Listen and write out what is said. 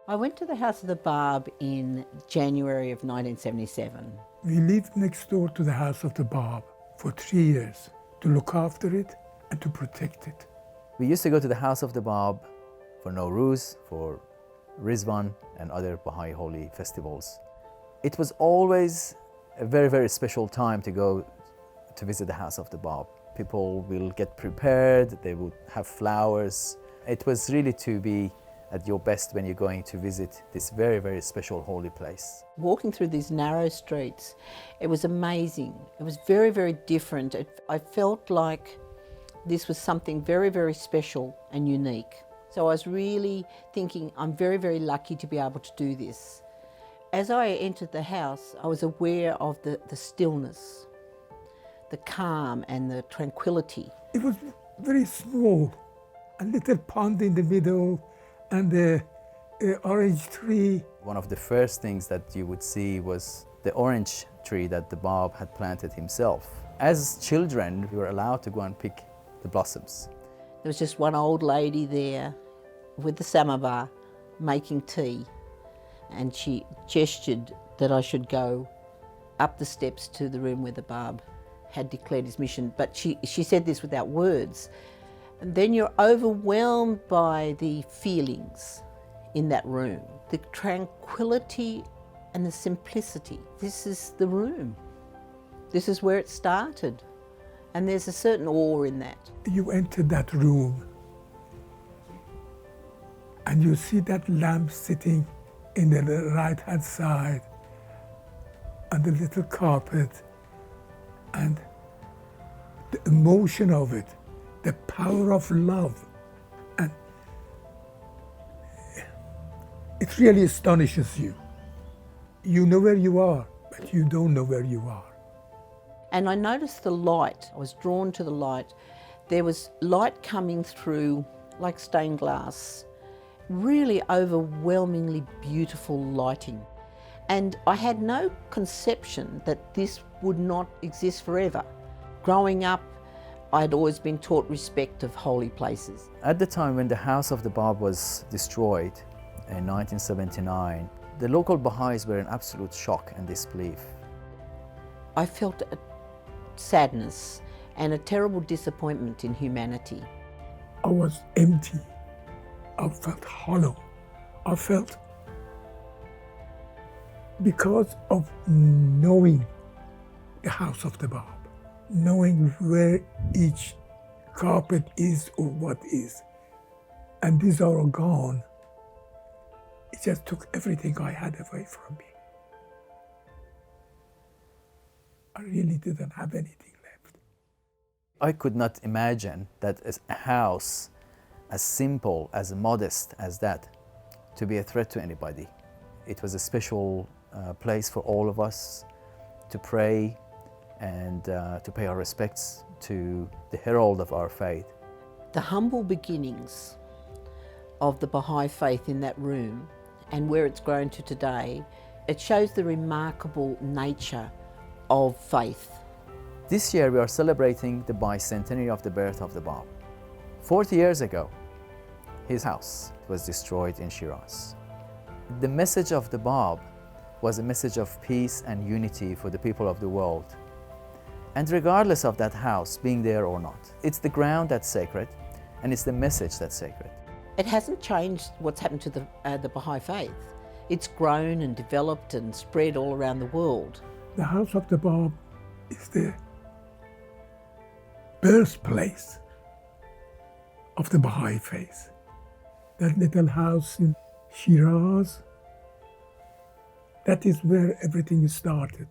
I went to the House of the Bab in January of 1977. We lived next door to the House of the Bab for 3 years to look after it and to protect it. We used to go to the House of the Bab for Nowruz, for Rizwan and other Baha'i holy festivals. It was always a very, very special time to go to visit the House of the Bab. People will get prepared, they would have flowers. It was really to be at your best when you're going to visit this very, very special holy place. Walking through these narrow streets, it was amazing. It was very, very different. I felt like this was something very, very special and unique. So I was really thinking, I'm very, very lucky to be able to do this. As I entered the house, I was aware of the stillness, the calm and the tranquility. It was very small, a little pond in the middle and the orange tree. One of the first things that you would see was the orange tree that the Bab had planted himself. As children, we were allowed to go and pick the blossoms. There was just one old lady there with the samovar making tea, and she gestured that I should go up the steps to the room where the Bab had declared his mission. But she said this without words. And then you're overwhelmed by the feelings in that room, the tranquility and the simplicity. This is the room. This is where it started. And there's a certain awe in that. You enter that room and you see that lamp sitting in the right-hand side on the little carpet, and the emotion of it, the power of love, and it really astonishes you. You know where you are, but you don't know where you are. And I noticed the light. I was drawn to the light. There was light coming through like stained glass, really overwhelmingly beautiful lighting. And I had no conception that this would not exist forever. Growing up, I'd always been taught respect of holy places. At the time when the House of the Bab was destroyed in 1979, the local Baha'is were in absolute shock and disbelief. I felt a sadness and a terrible disappointment in humanity. I was empty. I felt hollow. I felt, because of knowing the House of the Bab, knowing where each carpet is or what is, and these are all gone, it just took everything I had away from me. I really didn't have anything left. I could not imagine that a house as simple, as modest as that, to be a threat to anybody. It was a special place for all of us to pray and to pay our respects to the herald of our faith. The humble beginnings of the Baha'i faith in that room and where it's grown to today, it shows the remarkable nature of faith. This year we are celebrating the bicentenary of the birth of the Bab. 40 years ago, his house was destroyed in Shiraz. The message of the Bab was a message of peace and unity for the people of the world. And regardless of that house being there or not, it's the ground that's sacred, and it's the message that's sacred. It hasn't changed what's happened to the Baha'i faith. It's grown and developed and spread all around the world. The House of the Bab is the birthplace of the Baha'i faith. That little house in Shiraz, that is where everything started.